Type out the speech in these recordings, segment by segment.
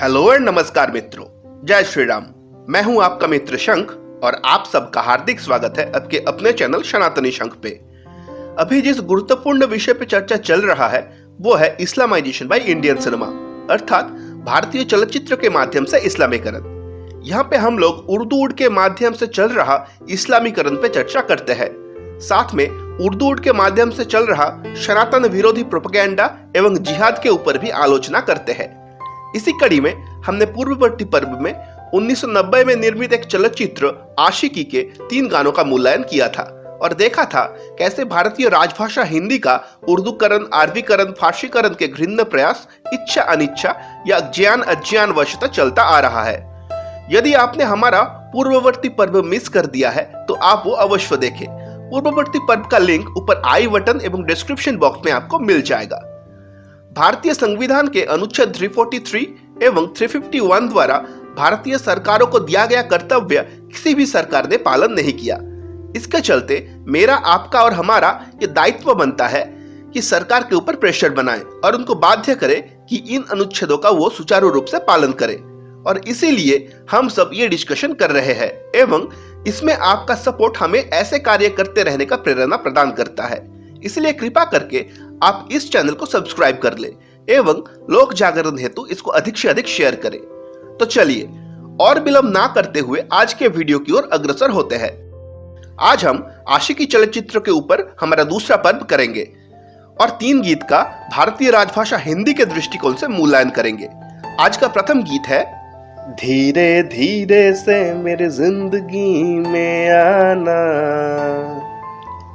Hello and नमस्कार मित्रों, जय श्री राम। मैं हूं आपका मित्र शंख और आप सबका हार्दिक स्वागत है आपके अपने चैनल सनातनी शंख पे। अभी जिस गुरुत्वपूर्ण विषय पे चर्चा चल रहा है वो है इस्लामाइजेशन बाय इंडियन सिनेमा, अर्थात भारतीय चलचित्र के माध्यम से इस्लामीकरण। यहाँ पे हम लोग उर्दू के माध्यम से चल रहा इस्लामीकरण पे चर्चा करते हैं, साथ में उर्दू के माध्यम से चल रहा सनातन विरोधी प्रोपेगेंडा एवं जिहाद के ऊपर भी आलोचना करते हैं। इसी कड़ी में हमने पूर्ववर्ती पर्व में 1990 में निर्मित एक चलचित्र आशिकी के 3 गानों का मूल्यांकन किया था और देखा था कैसे भारतीय राजभाषा हिंदी का उर्दूकरण, अरबीकरण, फारसीकरण के घृण्य प्रयास इच्छा अनिच्छा या ज्ञान अज्ञान वशतः चलता आ रहा है। यदि आपने हमारा पूर्ववर्ती पर्व मिस कर दिया है तो आप वो अवश्य देखें। पूर्ववर्ती पर्व का लिंक ऊपर आई बटन एवं डिस्क्रिप्शन बॉक्स में आपको मिल जाएगा। भारतीय संविधान के अनुच्छेद 343 एवं 351 द्वारा भारतीय सरकारों को दिया गया कर्तव्य किसी भी सरकार ने पालन नहीं किया। इसके चलते मेरा, आपका और हमारा ये दायित्व बनता है कि सरकार के ऊपर प्रेशर बनाए और उनको बाध्य करे कि इन अनुच्छेदों का वो सुचारू रूप से पालन करे। और इसीलिए हम सब ये डिस्कशन कर रहे हैं एवं इसमें आपका सपोर्ट हमें ऐसे कार्य करते रहने का प्रेरणा प्रदान करता है। इसलिए कृपा करके आप इस चैनल को सब्सक्राइब कर ले एवं लोक जागरण हेतु इसको अधिक से अधिक शेयर करें। तो चलिए और विलंब ना करते हुए आज के वीडियो की ओर अग्रसर होते हैं। आज हम आशिकी चलचित्र के ऊपर हमारा दूसरा पर्व करेंगे और 3 गीत का भारतीय राजभाषा हिंदी के दृष्टिकोण से मूल्यांकन करेंगे। आज का प्रथम गीत है धीरे धीरे से मेरी जिंदगी में आना।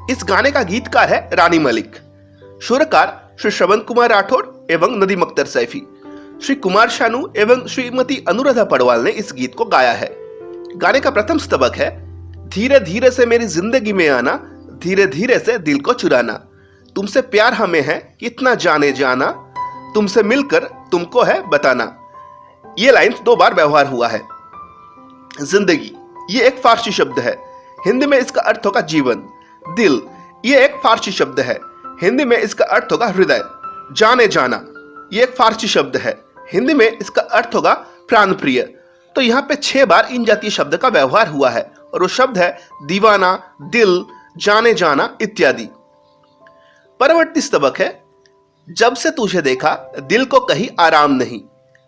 इस गाने का गीतकार है रानी मलिक, सुरकार श्री श्रवण कुमार राठौड़ एवं नदीम अख्तर सैफी। श्री कुमार शानू एवं श्रीमती अनुराधा पडवाल ने इस गीत को गाया है। गाने का प्रथम स्तबक है धीरे धीरे से मेरी जिंदगी में आना, धीरे धीरे से दिल को चुराना, तुमसे प्यार हमें है कितना जाने जाना, तुमसे मिलकर तुमको है बताना। ये लाइन्स 2 बार व्यवहार हुआ है। जिंदगी ये एक फारसी शब्द है, हिंदी में इसका अर्थ होगा जीवन। दिल ये एक फारसी शब्द है, हिंदी में इसका अर्थ होगा हृदय। जाने जाना ये एक फारसी शब्द है, हिंदी में इसका अर्थ होगा प्राण प्रिय। तो यहाँ पे 6 बार इन जातीय शब्द का व्यवहार हुआ है और वो शब्द है दीवाना, दिल, जाने जाना इत्यादि। परवर्ती स्तबक है जब से तुझे देखा दिल को कहीं आराम नहीं,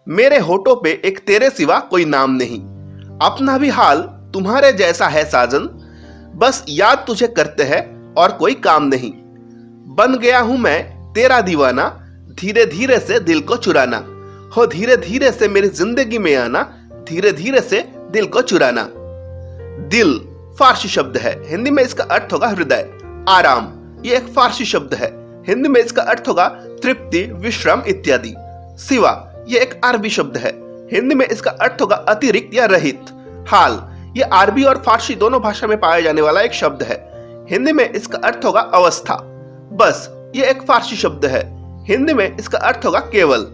मेरे होठों पे एक तेरे सिवा कोई नाम नहीं, अपना भी हाल तुम्हारे जैसा है साजन, बस याद तुझे करते हैं और कोई काम नहीं, बन गया हूं मैं तेरा दीवाना, धीरे धीरे से दिल को चुराना, हो धीरे धीरे से मेरी जिंदगी में आना, धीरे धीरे से दिल को चुराना। दिल फारसी शब्द है, हिंदी में इसका अर्थ होगा हृदय। आराम ये एक फारसी शब्द है, हिंदी में इसका अर्थ होगा तृप्ति, विश्राम इत्यादि। सिवा ये एक अरबी शब्द है, हिंदी में इसका अर्थ होगा अतिरिक्त या रहित। हाल ये अरबी और फारसी दोनों भाषा में पाया जाने वाला एक शब्द है, हिंदी में इसका अर्थ होगा अवस्था। बस ये एक फारसी शब्द है, हिंदी में इसका अर्थ होगा केवल।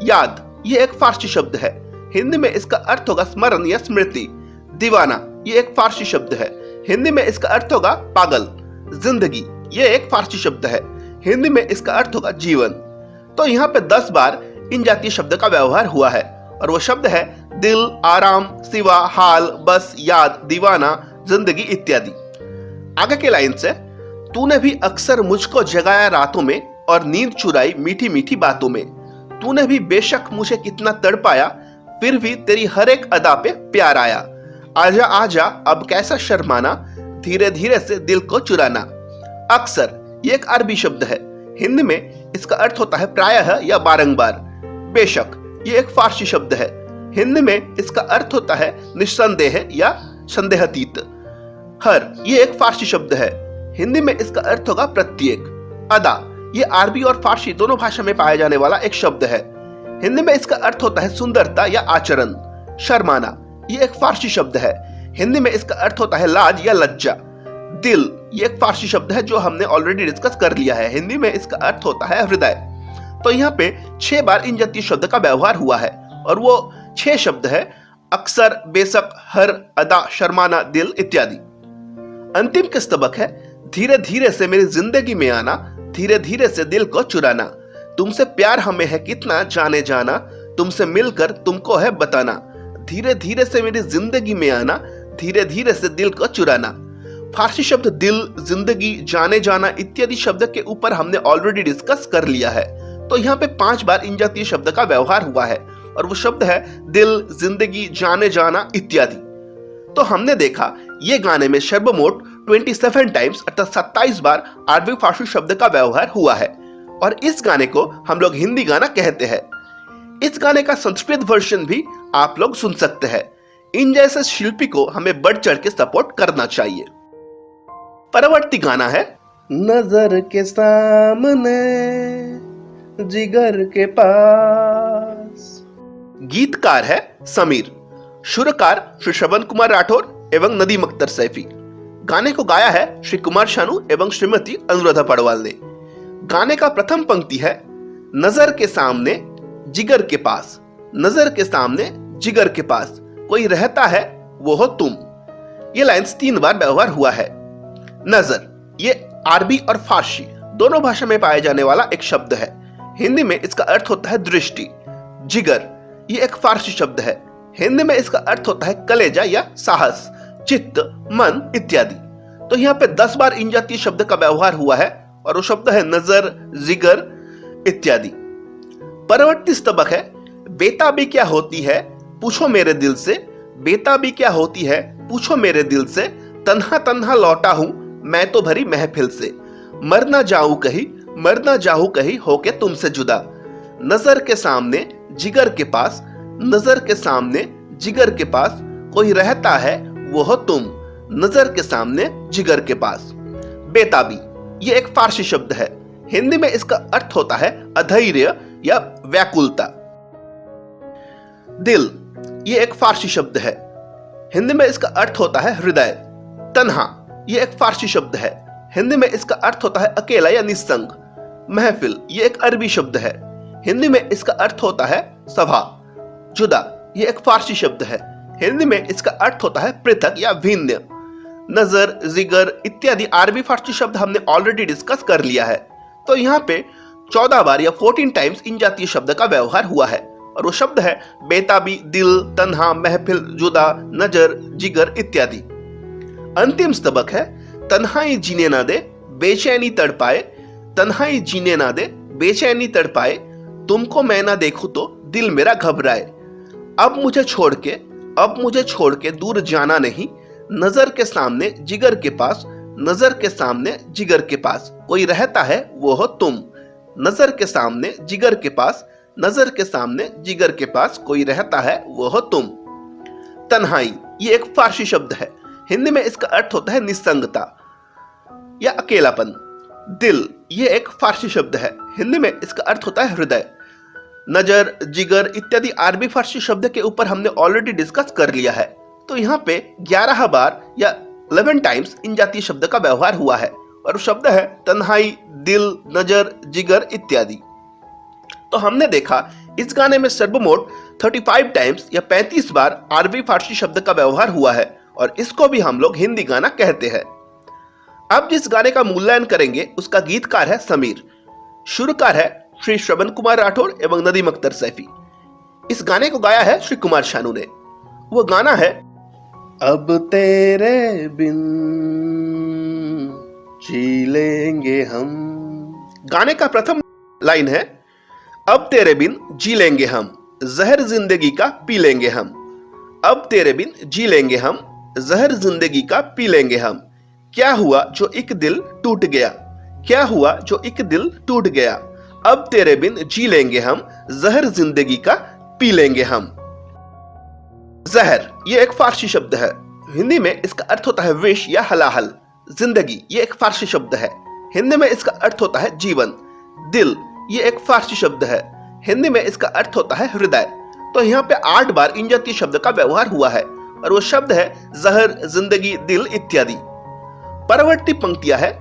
याद ये एक फारसी शब्द है, हिंदी में इसका अर्थ होगा स्मरण या स्मृति। दीवाना ये एक फारसी शब्द है, हिंदी में इसका अर्थ होगा पागल। जिंदगी ये एक फारसी शब्द है, हिंदी में इसका अर्थ होगा जीवन। तो यहाँ पे 10 बार इन जातीय शब्द का व्यवहार हुआ है और वो शब्द है दिल, आराम, सिवा, हाल, बस, याद, दीवाना, जिंदगी इत्यादि। आगे के लाइन से तूने भी अक्सर मुझको जगाया रातों में और नींद चुराई मीठी मीठी बातों में, तूने भी बेशक मुझे कितना तड़पाया, फिर भी तेरी हर एक अदा पे प्यार आया, आजा आजा अब कैसा शर्माना, धीरे धीरे से दिल को चुराना। अक्सर ये एक अरबी शब्द है, हिंदी में इसका अर्थ होता है प्रायः या बारंबार। बेशक ये एक फारसी शब्द है, हिंदी में इसका अर्थ होता है निस्संदेह या संदेहातीत। हर ये एक फारसी शब्द है, हिंदी में इसका अर्थ होगा प्रत्येक। अदा ये अरबी और फारसी दोनों भाषा में पाया जाने वाला एक शब्द है, हिंदी में इसका अर्थ होता है सुंदरता या आचरण। शर्माना ये एक फारसी शब्द है, हिंदी में इसका अर्थ होता है लाज या लज्जा। दिल ये एक फारसी शब्द है जो हमने ऑलरेडी डिस्कस कर लिया है, हिंदी में इसका अर्थ होता है हृदय। तो यहाँ पे 6 बार इन जातीय शब्द का व्यवहार हुआ है और वो 6 शब्द है अक्सर, बेशक, हर, अदा, शर्माना, दिल इत्यादि। अंतिम के स्तबक है धीरे धीरे से मेरी जिंदगी में आना, धीरे धीरे से दिल को चुराना, तुमसे प्यार हमें है कितना जाने जाना, तुमसे मिलकर तुमको है बताना, धीरे धीरे से मेरी जिंदगी में आना, धीरे धीरे से दिल को चुराना। फारसी शब्द दिल, जिंदगी, जाने जाना इत्यादि शब्द के ऊपर हमने ऑलरेडी डिस्कस कर लिया है। तो यहाँ पे 5 बार इन जातीय शब्द का व्यवहार हुआ है और वो शब्द है दिल, जिंदगी, जाने जाना इत्यादि। तो हमने देखा ये गाने में सर्वमोट 27 टाइम्स अर्थात 27 बार अरबी फारसी शब्द का व्यवहार हुआ है और इस गाने को हम लोग हिंदी गाना कहते हैं। इस गाने का संस्कृत वर्जन भी आप लोग सुन सकते हैं। इन जैसे शिल्पी को हमें बढ़ चढ़ के सपोर्ट करना चाहिए। परवर्ती गाना है नजर के सामने जिगर के पास। गीतकार है समीर, सुरकार श्री श्रवण कुमार राठौर एवं नदीम अख्तर सैफी। गाने को गाया है श्री कुमार शानू एवं श्रीमती अनुराधा पड़वाल ने। गाने का प्रथम पंक्ति है नजर के सामने जिगर के पास, नजर के सामने जिगर के पास कोई रहता है वो हो तुम। ये लाइंस 3 बार व्यवहार हुआ है। नजर ये अरबी और फारसी दोनों भाषा में पाया जाने वाला एक शब्द है। हिंदी में इसका अर्थ होता है दृष्टि। जिगर ये एक फारसी शब्द है। हिंदी में इसका अर्थ होता है कलेजा या साहस, चित्त, मन इत्यादि। तो यहाँ पे 10 बार इन जातीय शब्द का व्यवहार हुआ है और वो शब्द है नजर, जिगर इत्यादि। परवर्ती स्तबक है बेताबी क्या होती है पूछो मेरे दिल से, बेताबी क्या होती है पूछो मेरे दिल से, तन्हा तन्हा लौटा हूं मैं तो भरी महफिल से, मर ना जाऊं कहीं, मर ना जाऊं कहीं होके तुमसे जुदा। नजर के सामने जिगर के पास, नजर के सामने जिगर के पास कोई रहता है वो हो तुम, नजर के सामने जिगर के पास। बेताबी ये एक फारसी शब्द है। हिंदी में इसका अर्थ होता है अधैर्य या व्याकुलता। दिल ये एक फारसी शब्द है। हिंदी में इसका अर्थ होता है हृदय। तन्हा ये एक फारसी शब्द है। हिंदी में इसका अर्थ होता है अकेला या निस्संग। महफिल ये एक अरबी शब्द है। हिंदी में इसका अर्थ होता है सभा। जुदा ये एक फारसी शब्द है। हिंदी में इसका अर्थ होता है पृथक या भिन्न। नजर, जिगर इत्यादि अरबी फारसी शब्द हमने ऑलरेडी डिस्कस कर लिया है। तो यहाँ पे 14 बार या 14 टाइम्स इन जातीय शब्द का व्यवहार हुआ है और वो शब्द है बेताबी, दिल, तन्हा, महफिल, जुदा, नजर, जिगर इत्यादि। अंतिम स्तबक है तन्हाई जीने ना दे बेचैनी तड़पाए, तन्हाई जीने ना दे बेचैनी तड़पाए, तुमको मैं ना देखूं तो दिल मेरा घबराए। अब मुझे छोड़ के दूर जाना नहीं, नजर के सामने जिगर के पास, नजर के सामने जिगर के पास कोई रहता है वो हो तुम। नजर के सामने जिगर के पास, नजर के सामने जिगर के पास कोई रहता है वो हो तुम। तन्हाई ये एक फारसी शब्द है। हिंदी में इसका अर्थ होता है निस्संगता या अकेलापन। दिल ये एक फारसी शब्द है। हिंदी में इसका अर्थ होता है हृदय। नजर, जिगर इत्यादि अरबी फारसी शब्द के ऊपर हमने ऑलरेडी डिस्कस कर लिया है। तो यहाँ पे 11 बार या 11 टाइम्स इन जातीय शब्द का व्यवहार हुआ है और शब्द है तन्हाई, दिल, नजर, जिगर इत्यादि। तो हमने देखा इस गाने में सर्वमोट 35 टाइम्स या 35 बार अरबी फारसी शब्द का व्यवहार हुआ है और इसको भी हम लोग हिंदी गाना कहते हैं। अब जिस गाने का मूल्यांकन करेंगे उसका गीतकार है समीर, सुरकार है श्री श्रवण कुमार राठौर एवं नदीम अख्तर सैफी। इस गाने को गाया है श्री कुमार शानू ने। वो गाना है अब तेरे बिन जी लेंगे हम। गाने का प्रथम लाइन है अब तेरे बिन जी लेंगे हम, जहर जिंदगी का पी लेंगे हम। अब तेरे बिन जी लेंगे हम, जहर जिंदगी का पी लेंगे हम। क्या हुआ जो एक दिल टूट गया, क्या हुआ जो एक दिल टूट गया। अब तेरे बिन जी लेंगे हम, जहर जिंदगी का पी लेंगे हम। जहर ये एक फारसी शब्द है। हिंदी में इसका अर्थ होता है विष या हलाहल। जिंदगी ये एक फारसी शब्द है। हिंदी में इसका अर्थ होता है जीवन। दिल ये एक फारसी शब्द है। हिंदी में इसका अर्थ होता है हृदय। तो यहाँ पे 8 बार इन जातीय शब्द का व्यवहार हुआ है और वो शब्द है जहर, जिंदगी, दिल इत्यादि। परवर्ती पंक्तियां है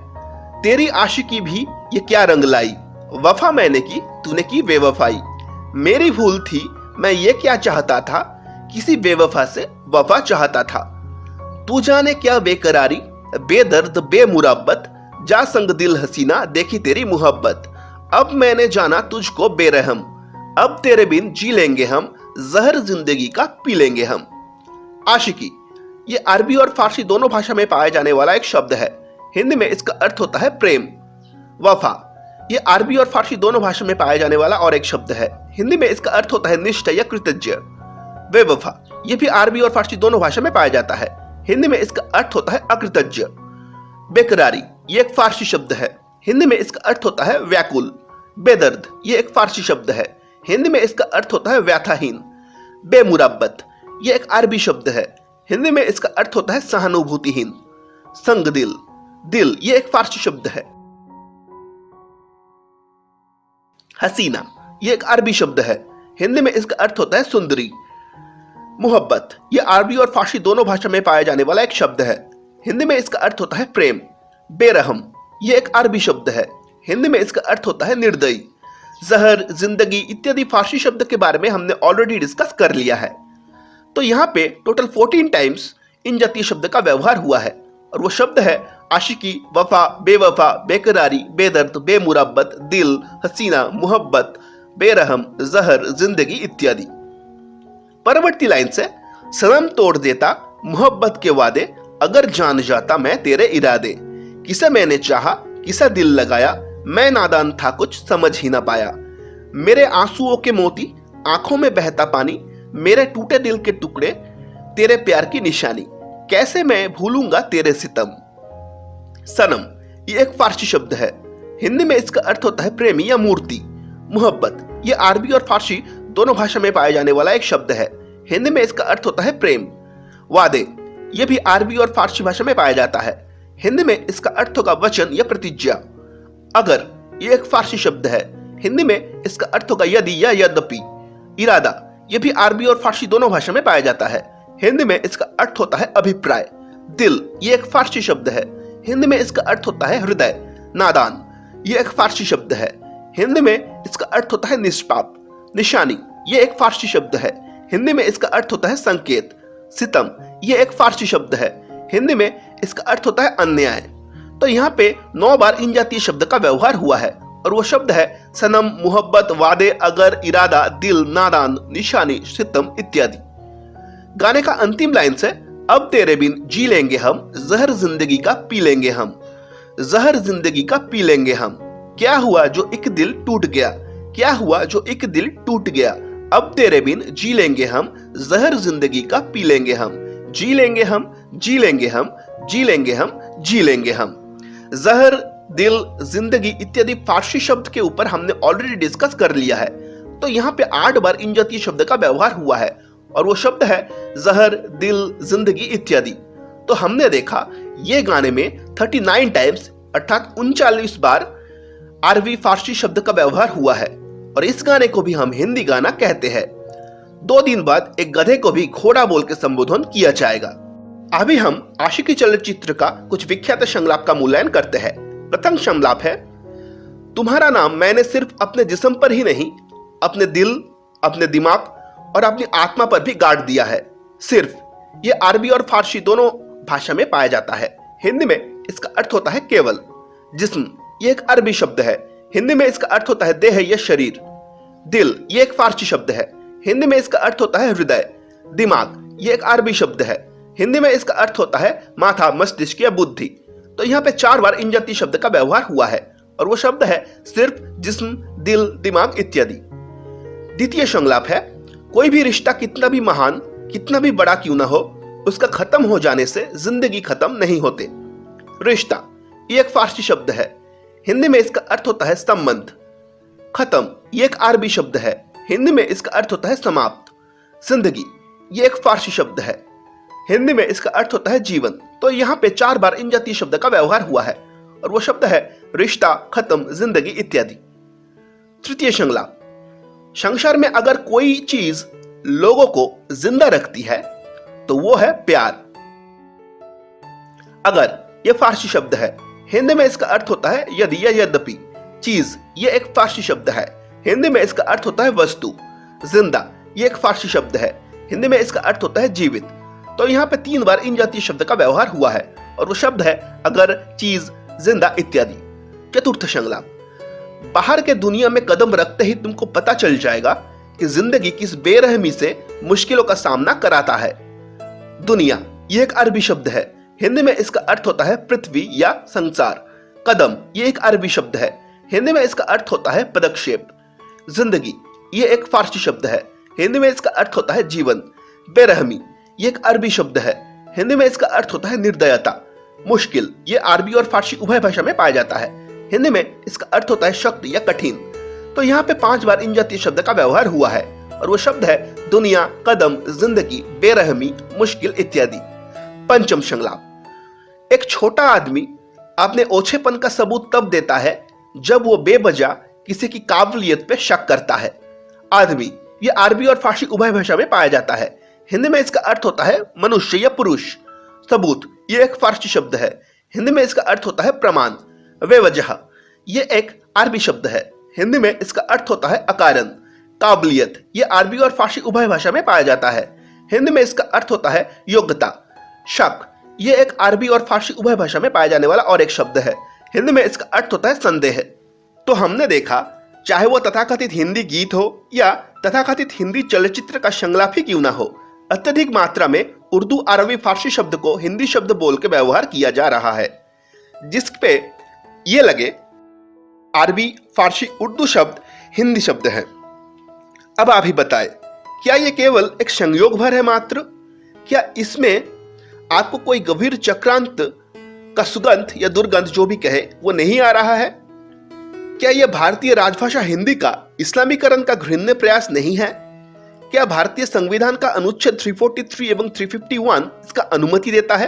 तेरी आशिकी भी ये क्या रंग लाई, वफा मैंने की तूने की बेवफाई। मेरी भूल थी मैं ये क्या चाहता था, किसी बेवफा से वफा चाहता था। तू जाने क्या बेकरारी, बेदर्द बेमुरब्बत, जा संग दिल हसीना देखी तेरी मुहब्बत। अब मैंने जाना तुझको बेरहम, अब तेरे बिन जी लेंगे हम, जहर जिंदगी का पी लेंगे हम। आशिकी ये अरबी और फारसी दोनों भाषा में पाया जाने वाला एक शब्द है। हिंदी में इसका अर्थ होता है प्रेम। वफा ये अरबी और फारसी दोनों भाषा में पाया जाने वाला और एक शब्द है। हिंदी में इसका अर्थ होता है निष्ठा या कृतज्ञ। बेवफा ये भी अरबी और फारसी दोनों भाषा में पाया जाता है। हिंदी में इसका अर्थ होता है अकृतज्ञ। बेकरारी ये एक फारसी शब्द है। हिंदी में इसका अर्थ होता है व्याकुल। बेदर्द ये एक फारसी शब्द है। हिंदी में इसका अर्थ होता है व्यथाहीन। बेमुरब्बत ये एक अरबी शब्द है। हिंदी में इसका अर्थ होता है सहानुभूतिहीन। संग दिल दिल ये एक फारसी शब्द है। हसीना ये एक अरबी शब्द है। हिंदी में इसका अर्थ होता है सुंदरी। मोहब्बत ये अरबी और फारसी दोनों भाषा में पाया जाने वाला एक शब्द है। हिंदी में इसका अर्थ होता है प्रेम। बेरहम ये एक अरबी शब्द है। हिंदी में इसका अर्थ होता है निर्दयी। जहर, जिंदगी इत्यादि फारसी शब्द के बारे में हमने ऑलरेडी डिस्कस कर लिया है। तो यहाँ पे टोटल 14 टाइम्स इन जातीय शब्द का व्यवहार हुआ है और वो शब्द है आशिकी, वफा, बेवफा, बेकरारी, बेदर्द, बेमुरब्बत, दिल, हसीना, मोहब्बत, बेरहम, जहर, जिंदगी इत्यादि। परवर्ती लाइन से सनम तोड़ देता मोहब्बत के वादे, अगर जान जाता मैं तेरे इरादे। किसे मैंने चाहा, किसे दिल लगाया, मैं नादान था कुछ समझ ही ना पाया। मेरे आंसुओं के मोती, आंखों में बहता पानी, मेरे टूटे दिल के टुकड़े, तेरे प्यार की निशानी, कैसे मैं भूलूंगा तेरे सितम। सनम ये एक फारसी शब्द है। हिंदी में इसका अर्थ होता है प्रेमी या मूर्ति। मोहब्बत ये अरबी और फारसी दोनों भाषा में पाया जाने वाला एक शब्द है। हिंदी में इसका अर्थ होता है प्रेम। वादे ये भी अरबी और फारसी भाषा में पाया जाता है। हिंदी में इसका अर्थ होगा वचन या प्रतिज्ञा। अगर ये एक फारसी शब्द है। हिंदी में इसका अर्थ होगा यदि या यद्यपि। इरादा ये भी अरबी और फारसी दोनों भाषा में पाया जाता है। हिंदी में इसका अर्थ होता है अभिप्राय। दिल ये एक फारसी शब्द है। हिंदी में इसका अर्थ होता है हृदय। नादान ये एक फारसी शब्द है। हिंदी में इसका अर्थ होता है निष्पाप। निशानी ये एक फारसी शब्द है। हिंदी में इसका अर्थ होता है संकेत। सितम ये एक फारसी शब्द है। हिंदी में इसका अर्थ होता है अन्याय। तो यहाँ पे 9 बार इन जातीय शब्द का व्यवहार हुआ है और वो शब्द है सनम, मोहब्बत, वादे, अगर, इरादा, दिल, नादान, निशानी, सितम इत्यादि। गाने का अंतिम लाइन से अब तेरे बिन जी लेंगे हम, जहर जिंदगी का पी लेंगे हम। जहर जिंदगी का पी लेंगे हम। क्या हुआ जो एक दिल टूट गया, क्या हुआ जो एक दिल टूट गया। अब तेरे बिन जी लेंगे हम, जहर जिंदगी का पी लेंगे हम। जी लेंगे हम, जी लेंगे हम, जी लेंगे हम, जी लेंगे हम। जहर, दिल, जिंदगी इत्यादि फारसी शब्द के ऊपर हमने ऑलरेडी डिस्कस कर लिया है। तो यहाँ पे 8 बार इन जातीय शब्द का व्यवहार हुआ है और वो शब्द है जहर, दिल, जिंदगी इत्यादि। तो हमने देखा ये गाने में 39 टाइम्स अर्थात 39 बार अरबी फारसी शब्द का व्यवहार हुआ है और इस गाने को भी हम हिंदी गाना कहते हैं। 2 दिन बाद एक गधे को भी घोड़ा बोल के संबोधन किया जाएगा। अभी हम आशिकी चलचित्र का कुछ विख्यात संलाप का मूल्यांकन करते हैं। प्रथम संलाप है, तुम्हारा नाम मैंने सिर्फ अपने जिस्म पर ही नहीं, अपने दिल, अपने दिमाग और अपनी आत्मा पर भी गाड़ दिया है। सिर्फ ये अरबी और फारसी दोनों भाषा में पाया जाता है। हिंदी में इसका अर्थ होता है केवल। जिस्म ये एक अरबी शब्द है। हिंदी में इसका अर्थ होता है देह या शरीर। दिल ये एक फारसी शब्द है। हिंदी में इसका अर्थ होता है हृदय। दिमाग ये एक अरबी शब्द है। हिंदी में इसका अर्थ होता है माथा, मस्तिष्क या बुद्धि। तो यहाँ पे 4 बार इन जातीय शब्द का व्यवहार हुआ है और वो शब्द है सिर्फ, जिस्म, दिल, दिमाग इत्यादि। द्वितीय संलाप है, कोई भी रिश्ता कितना भी महान, कितना भी बड़ा क्यों ना हो, उसका खत्म हो जाने से जिंदगी खत्म नहीं होते। रिश्ता ये एक फारसी शब्द है। हिंदी में इसका अर्थ होता है संबंध। खत्म ये एक अरबी शब्द है। हिंदी में इसका अर्थ होता है समाप्त। जिंदगी ये एक फारसी शब्द है। हिंदी में इसका अर्थ होता है जीवन। तो यहाँ पे 4 बार इन जातीय शब्द का व्यवहार हुआ है और वो शब्द है रिश्ता, खत्म, जिंदगी इत्यादि। तृतीय संलाप, संसार में अगर कोई चीज लोगों को जिंदा रखती है तो वो है प्यार। अगर ये फारसी शब्द है। हिंदी में इसका अर्थ होता है यदि या यद्यपि। चीज ये एक फारसी शब्द है। हिंदी में इसका अर्थ होता है वस्तु। जिंदा ये एक फारसी शब्द है। हिंदी में इसका अर्थ होता है जीवित। तो यहाँ पे 3 बार इन जातीय शब्द का व्यवहार हुआ है और वो शब्द है अगर, चीज, जिंदा इत्यादि। चतुर्थ संलाप, बाहर के दुनिया में कदम रखते ही तुमको पता चल जाएगा कि जिंदगी किस बेरहमी से मुश्किलों का सामना कराता है। दुनिया ये एक अरबी शब्द है, हिंदी में इसका अर्थ होता है पृथ्वी या संसार। कदम ये एक अरबी शब्द है, हिंदी में इसका अर्थ होता है पदक्षेप। जिंदगी ये एक फारसी शब्द है, हिंदी में इसका अर्थ होता है जीवन। बेरहमी ये एक अरबी शब्द है, हिंदी में इसका अर्थ होता है निर्दयता। मुश्किल ये अरबी और फारसी उभय भाषा में पाया जाता है, हिंदी में इसका अर्थ होता है शक्ति या कठिन। तो यहाँ पे 5 बार इन जातीय शब्द का व्यवहार हुआ है और वो शब्द है दुनिया, कदम, जिंदगी, बेरहमी, मुश्किल इत्यादि। पंचम संलाप। एक छोटा आदमी अपने ओछेपन का सबूत तब देता है जब वो बेवजह किसी की काबिलियत पे शक करता है। आदमी ये अरबी और फारसी उभय भाषा में पाया जाता है, हिंदी में इसका अर्थ होता है मनुष्य या पुरुष। सबूत ये एक फारसी शब्द है, हिंदी में इसका अर्थ होता है प्रमाण। बेवजह ये एक अरबी शब्द है, हिंदी में इसका अर्थ होता है अकारण। काबिलियत ये अरबी और फारसी उभय भाषा में पाया जाता है, हिंदी में इसका अर्थ होता है योग्यता। शक ये एक अरबी और फारसी उभय भाषा में पाया जाने वाला और एक शब्द है, हिंदी में इसका अर्थ होता है संदेह। तो हमने देखा, चाहे वो तथाकथित हिंदी गीत हो या तथाकथित हिंदी चलचित्र का संलाप ही क्यों ना हो, अत्यधिक मात्रा में उर्दू, अरबी, फारसी शब्द को हिंदी शब्द बोल के व्यवहार किया जा रहा है, जिसपे ये लगे अरबी, फारसी, उर्दू शब्द हिंदी शब्द हैं। अब आप ही बताएं, क्या ये केवल एक संयोग भर है मात्र? क्या इसमें आपको कोई गंभीर चक्रांत का सुगंध या दुर्गंध जो भी कहे वो नहीं आ रहा है? क्या यह भारतीय राजभाषा हिंदी का इस्लामीकरण का घृण्य प्रयास नहीं है? क्या भारतीय संविधान का अनुच्छेद 343 एवं 351 इसका अनुमति देता है?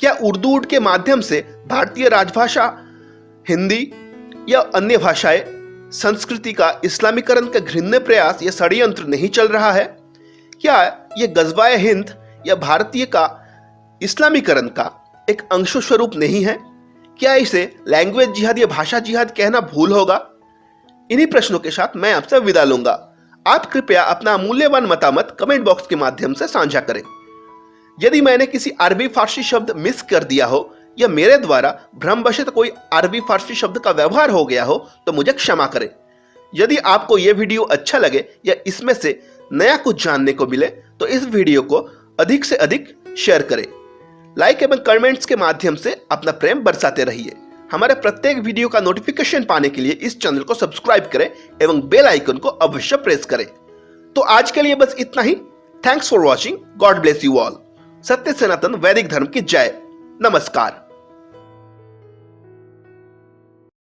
क्या उर्दू के माध्यम से भारतीय राजभाषा हिंदी या अन्य भाषाएं संस्कृति का इस्लामीकरण का घृण्य प्रयास या षड्यंत्र नहीं चल रहा है? क्या यह गज़वाए हिंद या भारतीय का इस्लामीकरण का एक अंश स्वरूप नहीं है? क्या इसे लैंग्वेज जिहाद या भाषा जिहाद कहना भूल होगा? इन्हीं प्रश्नों के साथ मैं आपसे विदा लूंगा। आप कृपया अपना मूल्यवान मतामत कमेंट बॉक्स के माध्यम से साझा करें। यदि मैंने किसी अरबी फारसी शब्द मिस कर दिया हो या मेरे द्वारा भ्रमवशत कोई अरबी फारसी शब्द का व्यवहार हो गया हो तो मुझे क्षमा करें। यदि आपको यह वीडियो अच्छा लगे या इसमें से नया कुछ जानने को मिले तो इस वीडियो को अधिक से अधिक शेयर करें। लाइक एवं कमेंट्स के माध्यम से अपना प्रेम बरसाते रहिए। हमारे प्रत्येक वीडियो का नोटिफिकेशन पाने के लिए इस चैनल को सब्सक्राइब करें एवं बेल आइकन को अवश्य प्रेस करें। तो आज के लिए बस इतना ही। Thanks for watching. God bless you all. सत्य सनातन वैदिक धर्म की जय। नमस्कार।